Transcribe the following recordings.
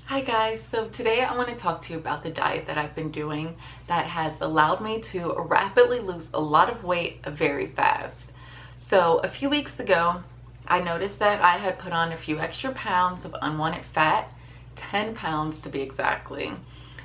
Hi guys, so today I want to talk to you about the diet that I've been doing that has allowed me to rapidly lose a lot of weight very fast. So a few weeks ago, I noticed that I had put on a few extra pounds of unwanted fat, 10 pounds to be exactly.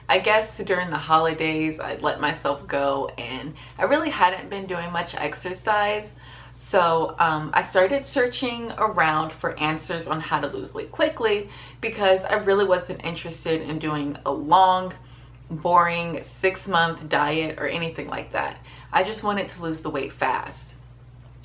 I guess during the holidays, I let myself go and I really hadn't been doing much exercise. So I started searching around for answers on how to lose weight quickly because I really wasn't interested in doing a long, boring 6-month diet or anything like that. I just wanted to lose the weight fast.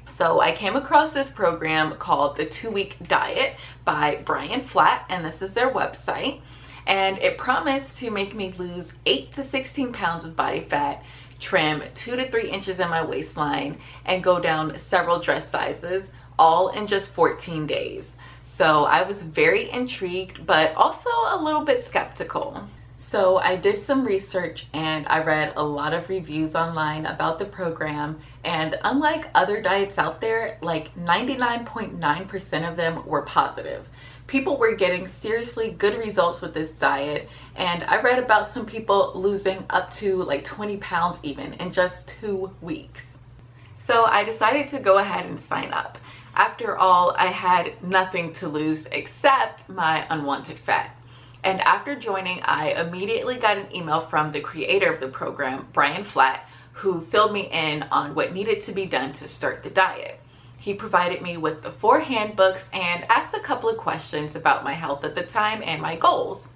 So I came across this program called the 2-Week Diet by Flatt, and this is their website. And it promised to make me lose 8 to 16 pounds of body fat, trim 2 to 3 inches in my waistline, and go down several dress sizes, all in just 14 days. So I was very intrigued, but also a little bit skeptical. So I did some research and I read a lot of reviews online about the program, and unlike other diets out there, like 99.9% of them were positive. People were getting seriously good results with this diet, and I read about some people losing up to like 20 pounds even in just 2 weeks. So I decided to go ahead and sign up. After all, I had nothing to lose except my unwanted fat. And after joining, I immediately got an email from the creator of the program, Flatt, who filled me in on what needed to be done to start the diet. He provided me with the 4 handbooks and asked a couple of questions about my health at the time and my goals.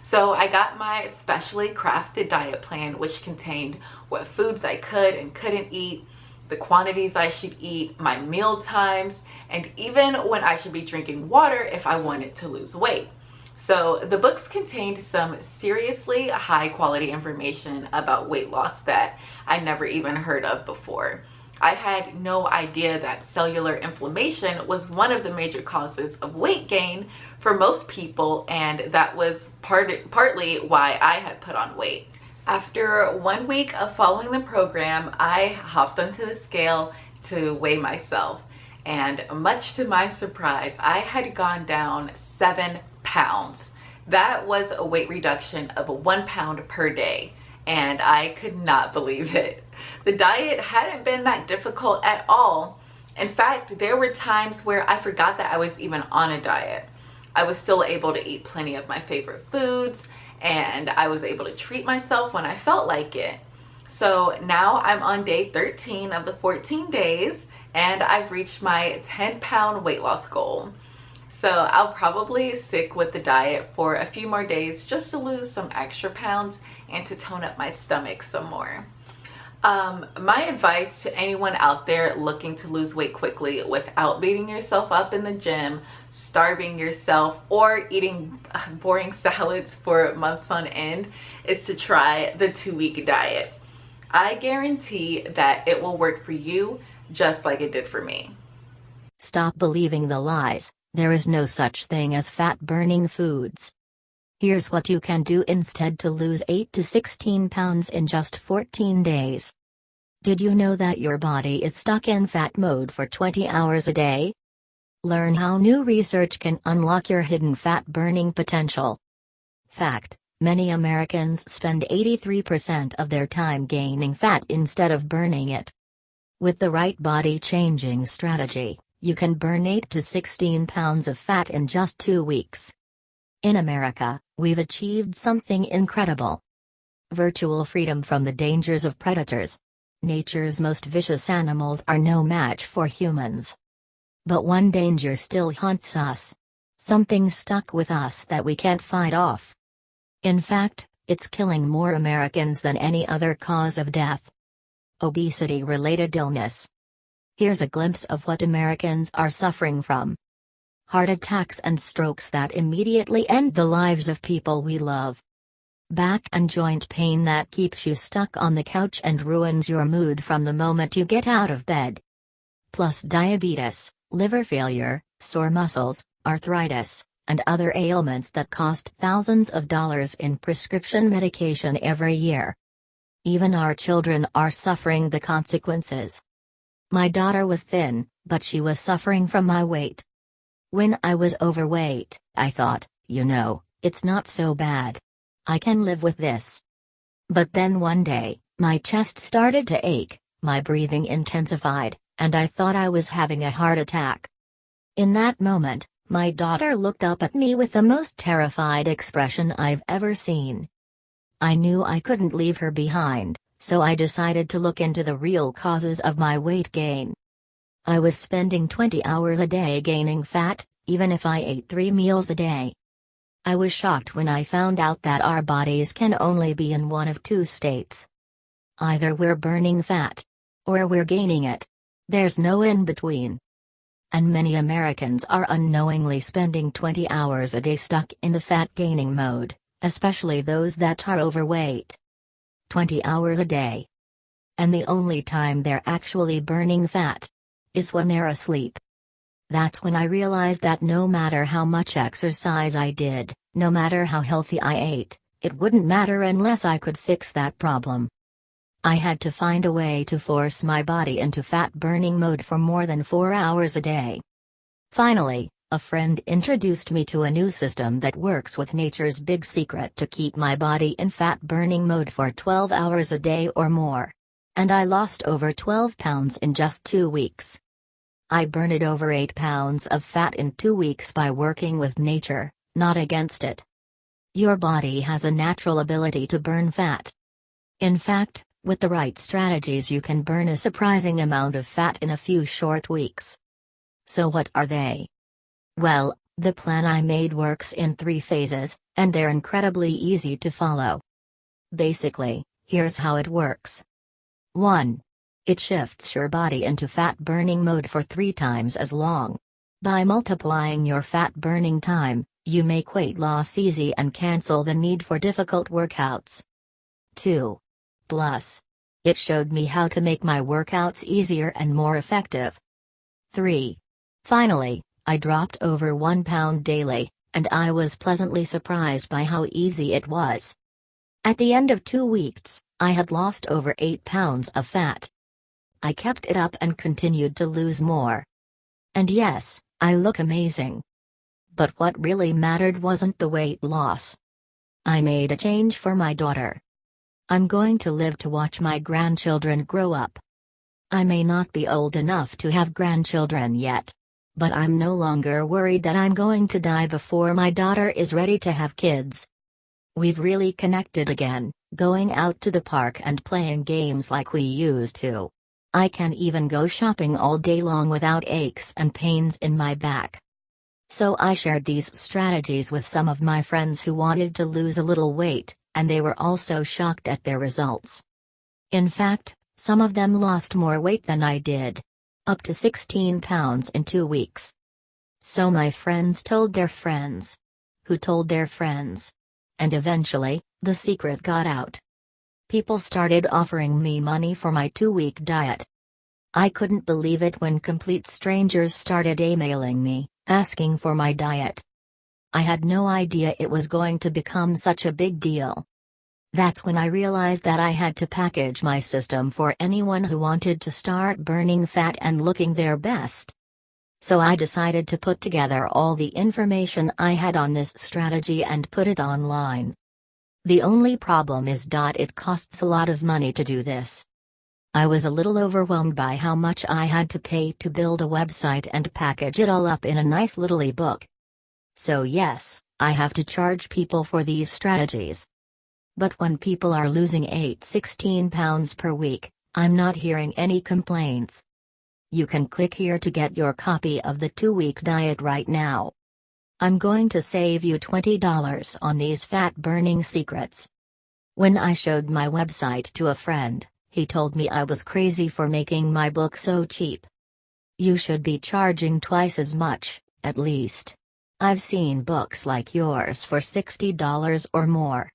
So I got my specially crafted diet plan, which contained what foods I could and couldn't eat, the quantities I should eat, my meal times, and even when I should be drinking water if I wanted to lose weight. So the books contained some seriously high quality information about weight loss that I never even heard of before. I had no idea that cellular inflammation was one of the major causes of weight gain for most people, and that was partly why I had put on weight. After 1 week of following the program, I hopped onto the scale to weigh myself, and much to my surprise, I had gone down 7 pounds. That was a weight reduction of 1 pound per day, and I could not believe it. The diet hadn't been that difficult at all. In fact, there were times where I forgot that I was even on a diet. I was still able to eat plenty of my favorite foods, and I was able to treat myself when I felt like it. So now I'm on day 13 of the 14 days, and I've reached my 10-pound weight loss goal. So I'll probably stick with the diet for a few more days just to lose some extra pounds and to tone up my stomach some more. My advice to anyone out there looking to lose weight quickly without beating yourself up in the gym, starving yourself, or eating boring salads for months on end is to try the 2-week diet. I guarantee that it will work for you just like it did for me. Stop believing the lies. There is no such thing as fat-burning foods. Here's what you can do instead to lose 8 to 16 pounds in just 14 days. Did you know that your body is stuck in fat mode for 20 hours a day? Learn how new research can unlock your hidden fat-burning potential. Fact: many Americans spend 83% of their time gaining fat instead of burning it. With the right body-changing strategy, you can burn 8 to 16 pounds of fat in just 2 weeks. In America, we've achieved something incredible. Virtual freedom from the dangers of predators. Nature's most vicious animals are no match for humans. But one danger still haunts us. Something stuck with us that we can't fight off. In fact, it's killing more Americans than any other cause of death. Obesity-related illness. Here's a glimpse of what Americans are suffering from. Heart attacks and strokes that immediately end the lives of people we love. Back and joint pain that keeps you stuck on the couch and ruins your mood from the moment you get out of bed. Plus diabetes, liver failure, sore muscles, arthritis, and other ailments that cost thousands of dollars in prescription medication every year. Even our children are suffering the consequences. My daughter was thin, but she was suffering from my weight. When I was overweight, I thought, It's not so bad. I can live with this. But then one day, my chest started to ache, my breathing intensified, and I thought I was having a heart attack. In that moment, my daughter looked up at me with the most terrified expression I've ever seen. I knew I couldn't leave her behind, so I decided to look into the real causes of my weight gain. I was spending 20 hours a day gaining fat, even if I ate 3 meals a day. I was shocked when I found out that our bodies can only be in one of two states. Either we're burning fat, or we're gaining it. There's no in between. And many Americans are unknowingly spending 20 hours a day stuck in the fat-gaining mode, especially those that are overweight. 20 hours a day. And the only time they're actually burning fat is when they're asleep. That's when I realized that no matter how much exercise I did, no matter how healthy I ate, it wouldn't matter unless I could fix that problem. I had to find a way to force my body into fat-burning mode for more than 4 hours a day. Finally, a friend introduced me to a new system that works with nature's big secret to keep my body in fat-burning mode for 12 hours a day or more. And I lost over 12 pounds in just 2 weeks. I burned over 8 pounds of fat in 2 weeks by working with nature, not against it. Your body has a natural ability to burn fat. In fact, with the right strategies you can burn a surprising amount of fat in a few short weeks. So what are they? Well, the plan I made works in 3 phases, and they're incredibly easy to follow. Basically, here's how it works. 1. It shifts your body into fat-burning mode for 3 times as long. By multiplying your fat-burning time, you make weight loss easy and cancel the need for difficult workouts. 2. Plus, it showed me how to make my workouts easier and more effective. 3. Finally, I dropped over 1 pound daily, and I was pleasantly surprised by how easy it was. At the end of 2 weeks, I had lost over 8 pounds of fat. I kept it up and continued to lose more. And yes, I look amazing. But what really mattered wasn't the weight loss. I made a change for my daughter. I'm going to live to watch my grandchildren grow up. I may not be old enough to have grandchildren yet. But I'm no longer worried that I'm going to die before my daughter is ready to have kids. We've really connected again, going out to the park and playing games like we used to. I can even go shopping all day long without aches and pains in my back. So I shared these strategies with some of my friends who wanted to lose a little weight, and they were also shocked at their results. In fact, some of them lost more weight than I did. Up to 16 pounds in 2 weeks. So my friends told their friends, who told their friends. And eventually, the secret got out. People started offering me money for my 2-week diet. I couldn't believe it when complete strangers started emailing me, asking for my diet. I had no idea it was going to become such a big deal. That's when I realized that I had to package my system for anyone who wanted to start burning fat and looking their best. So I decided to put together all the information I had on this strategy and put it online. The only problem is that it costs a lot of money to do this. I was a little overwhelmed by how much I had to pay to build a website and package it all up in a nice little ebook. So yes, I have to charge people for these strategies. But when people are losing 16 pounds per week, I'm not hearing any complaints. You can click here to get your copy of the 2-week diet right now. I'm going to save you $20 on these fat-burning secrets. When I showed my website to a friend, he told me I was crazy for making my book so cheap. You should be charging twice as much, at least. I've seen books like yours for $60 or more.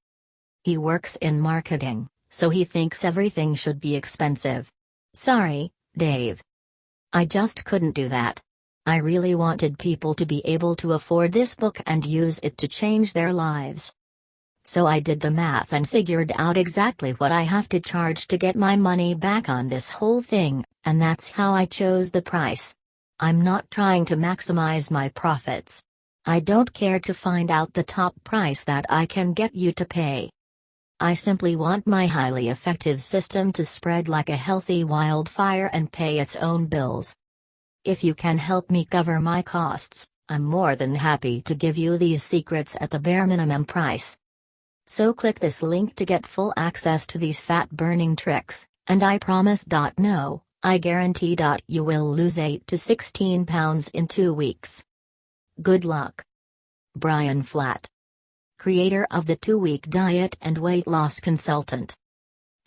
He works in marketing, so he thinks everything should be expensive. Sorry, Dave. I just couldn't do that. I really wanted people to be able to afford this book and use it to change their lives. So I did the math and figured out exactly what I have to charge to get my money back on this whole thing, and that's how I chose the price. I'm not trying to maximize my profits. I don't care to find out the top price that I can get you to pay. I simply want my highly effective system to spread like a healthy wildfire and pay its own bills. If you can help me cover my costs, I'm more than happy to give you these secrets at the bare minimum price. So click this link to get full access to these fat burning tricks, and I promise. No, I guarantee. You will lose 8 to 16 pounds in 2 weeks. Good luck. Brian Flatt, creator of the 2-week diet and weight loss consultant.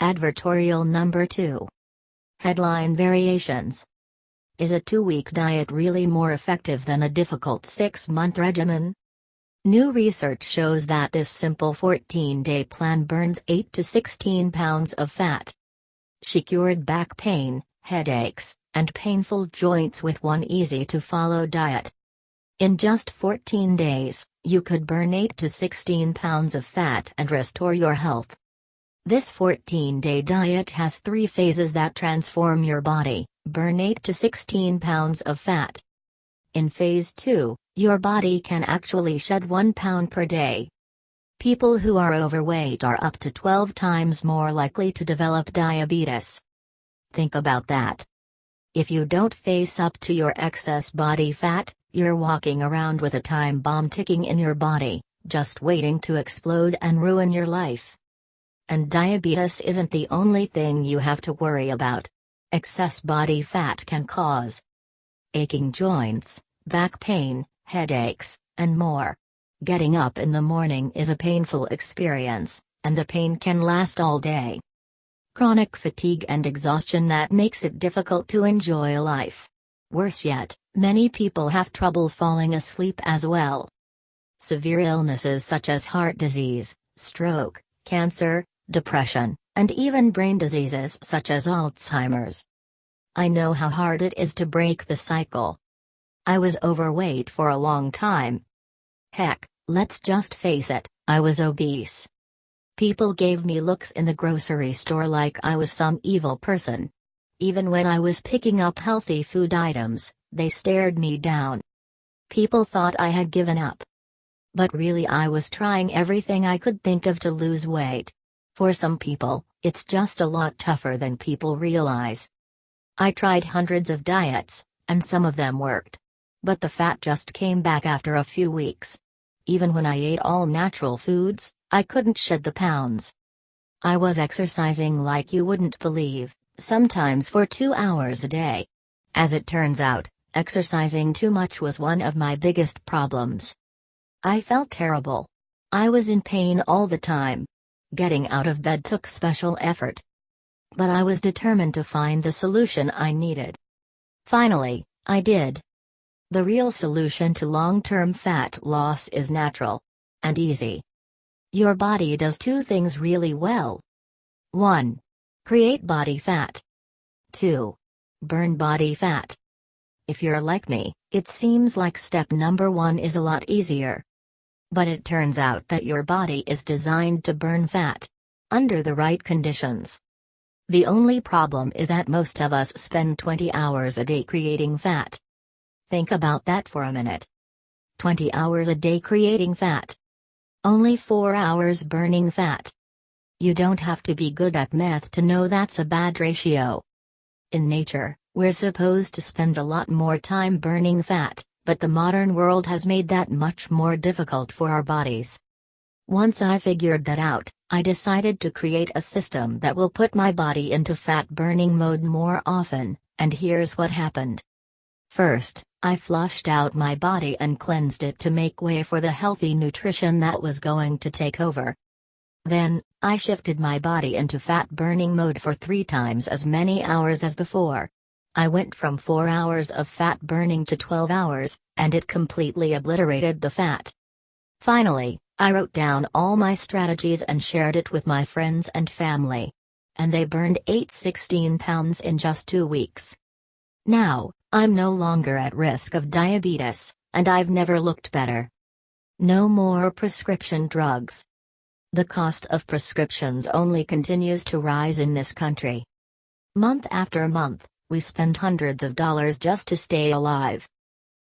Advertorial number 2. Headline variations. Is a 2-week diet really more effective than a difficult 6-month regimen? New research shows that this simple 14-day plan burns 8 to 16 pounds of fat. She cured back pain, headaches, and painful joints with one easy-to-follow diet. In just 14 days, you could burn 8 to 16 pounds of fat and restore your health. This 14-day diet has 3 phases that transform your body. Burn 8 to 16 pounds of fat. In phase 2, your body can actually shed 1 pound per day. People who are overweight are up to 12 times more likely to develop diabetes. Think about that. If you don't face up to your excess body fat, you're walking around with a time bomb ticking in your body, just waiting to explode and ruin your life. And diabetes isn't the only thing you have to worry about. Excess body fat can cause aching joints, back pain, headaches, and more. Getting up in the morning is a painful experience, and the pain can last all day. Chronic fatigue and exhaustion that makes it difficult to enjoy life. Worse yet, many people have trouble falling asleep as well. Severe illnesses such as heart disease, stroke, cancer, depression, and even brain diseases such as Alzheimer's. I know how hard it is to break the cycle. I was overweight for a long time. Heck, let's just face it, I was obese. People gave me looks in the grocery store like I was some evil person. Even when I was picking up healthy food items, they stared me down. People thought I had given up. But really I was trying everything I could think of to lose weight. For some people, it's just a lot tougher than people realize. I tried hundreds of diets, and some of them worked. But the fat just came back after a few weeks. Even when I ate all natural foods, I couldn't shed the pounds. I was exercising like you wouldn't believe, sometimes for 2 hours a day. As it turns out, exercising too much was one of my biggest problems. I felt terrible. I was in pain all the time. Getting out of bed took special effort. But I was determined to find the solution I needed. Finally, I did. The real solution to long-term fat loss is natural and easy. Your body does 2 things really well. 1. Create body fat. 2. Burn body fat. If you're like me, it seems like step number 1 is a lot easier. But it turns out that your body is designed to burn fat. Under the right conditions. The only problem is that most of us spend 20 hours a day creating fat. Think about that for a minute. 20 hours a day creating fat. Only 4 hours burning fat. You don't have to be good at math to know that's a bad ratio. In nature, we're supposed to spend a lot more time burning fat, but the modern world has made that much more difficult for our bodies. Once I figured that out, I decided to create a system that will put my body into fat-burning mode more often, and here's what happened. First, I flushed out my body and cleansed it to make way for the healthy nutrition that was going to take over. Then, I shifted my body into fat-burning mode for 3 times as many hours as before. I went from 4 hours of fat burning to 12 hours, and it completely obliterated the fat. Finally, I wrote down all my strategies and shared it with my friends and family. And they burned 16 pounds in just 2 weeks. Now, I'm no longer at risk of diabetes, and I've never looked better. No more prescription drugs. The cost of prescriptions only continues to rise in this country. Month after month, we spend hundreds of dollars just to stay alive.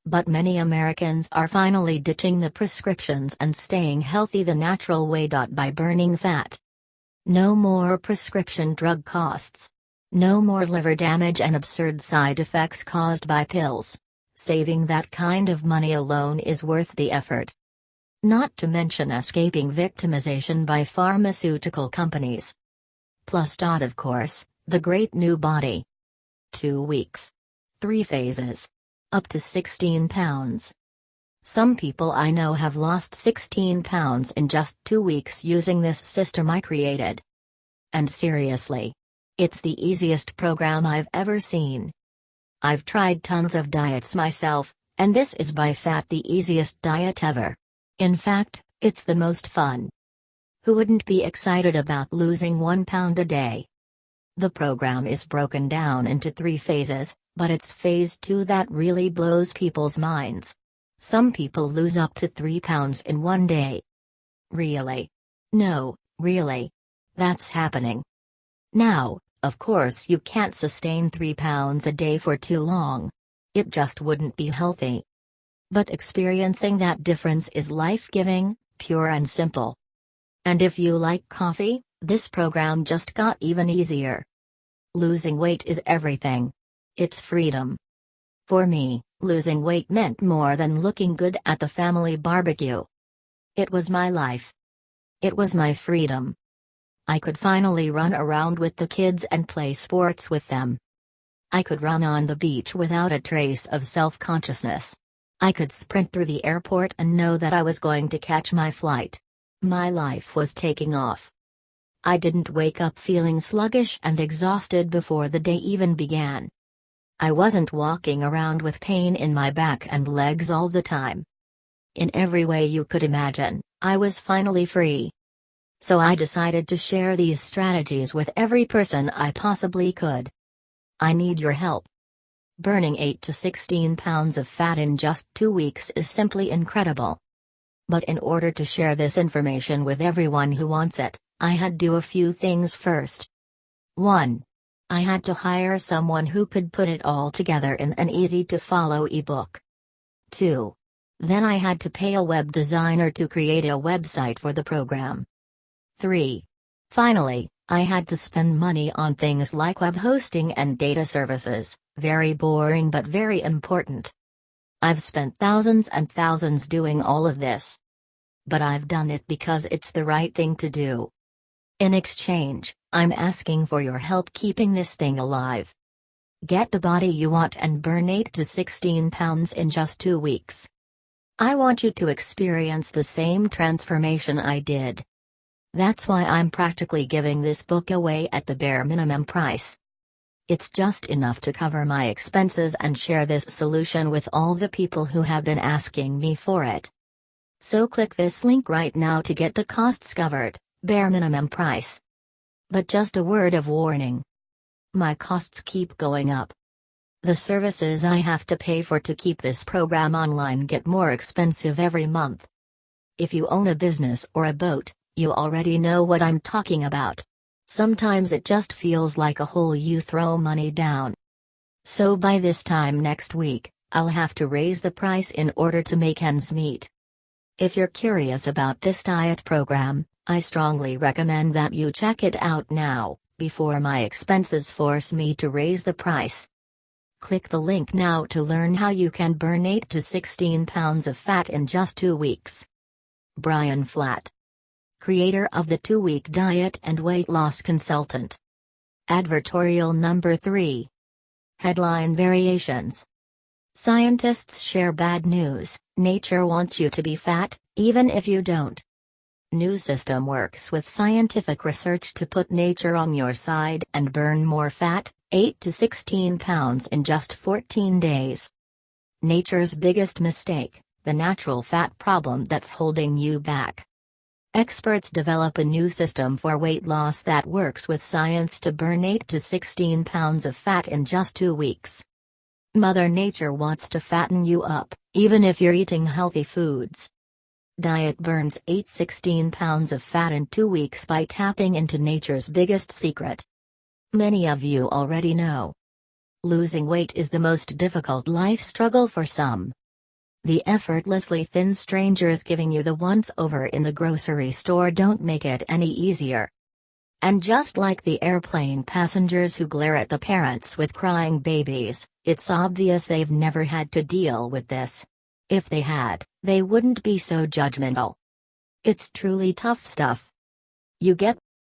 But many Americans are finally ditching the prescriptions and staying healthy the natural way. By burning fat. No more prescription drug costs. No more liver damage and absurd side effects caused by pills. Saving that kind of money alone is worth the effort. Not to mention escaping victimization by pharmaceutical companies. Plus. Of course, the great new body. 2 weeks. 3 phases. Up to 16 pounds. Some people I know have lost 16 pounds in just 2 weeks using this system I created. And seriously, it's the easiest program I've ever seen. I've tried tons of diets myself, and this is by far the easiest diet ever. In fact, it's the most fun. Who wouldn't be excited about losing 1 pound a day? The program is broken down into 3 phases, but it's phase 2 that really blows people's minds. Some people lose up to 3 pounds in 1 day. Really? No, really. That's happening. Now, of course, you can't sustain 3 pounds a day for too long. It just wouldn't be healthy. But experiencing that difference is life-giving, pure and simple. And if you like coffee, this program just got even easier. Losing weight is everything. It's freedom. For me, losing weight meant more than looking good at the family barbecue. It was my life. It was my freedom. I could finally run around with the kids and play sports with them. I could run on the beach without a trace of self-consciousness. I could sprint through the airport and know that I was going to catch my flight. My life was taking off. I didn't wake up feeling sluggish and exhausted before the day even began. I wasn't walking around with pain in my back and legs all the time. In every way you could imagine, I was finally free. So I decided to share these strategies with every person I possibly could. I need your help. Burning 8 to 16 pounds of fat in just 2 weeks is simply incredible. But in order to share this information with everyone who wants it, I had to do a few things first. 1. I had to hire someone who could put it all together in an easy-to-follow ebook. 2. Then I had to pay a web designer to create a website for the program. 3. Finally, I had to spend money on things like web hosting and data services, very boring but very important. I've spent thousands and thousands doing all of this. But I've done it because it's the right thing to do. In exchange, I'm asking for your help keeping this thing alive. Get the body you want and burn 8 to 16 pounds in just 2 weeks. I want you to experience the same transformation I did. That's why I'm practically giving this book away at the bare minimum price. It's just enough to cover my expenses and share this solution with all the people who have been asking me for it. So click this link right now to get the costs covered, bare minimum price. But just a word of warning. My costs keep going up. The services I have to pay for to keep this program online get more expensive every month. If you own a business or a boat, you already know what I'm talking about. Sometimes it just feels like a hole you throw money down. So by this time next week, I'll have to raise the price in order to make ends meet. If you're curious about this diet program, I strongly recommend that you check it out now, before my expenses force me to raise the price. Click the link now to learn how you can burn 8 to 16 pounds of fat in just 2 weeks. Brian Flatt, creator of the 2-week diet and weight loss consultant. Advertorial number 3. Headline variations. Scientists share bad news: nature wants you to be fat, even if you don't. New system works with scientific research to put nature on your side and burn more fat, 8 to 16 pounds in just 14 days. Nature's biggest mistake, the natural fat problem that's holding you back. Experts develop a new system for weight loss that works with science to burn 8 to 16 pounds of fat in just 2 weeks. Mother Nature wants to fatten you up, even if you're eating healthy foods. Diet burns 8-16 pounds of fat in 2 weeks by tapping into nature's biggest secret. Many of you already know. Losing weight is the most difficult life struggle for some. The effortlessly thin strangers giving you the once-over in the grocery store don't make it any easier. And just like the airplane passengers who glare at the parents with crying babies, it's obvious they've never had to deal with this. If they had, they wouldn't be so judgmental. It's truly tough stuff. You get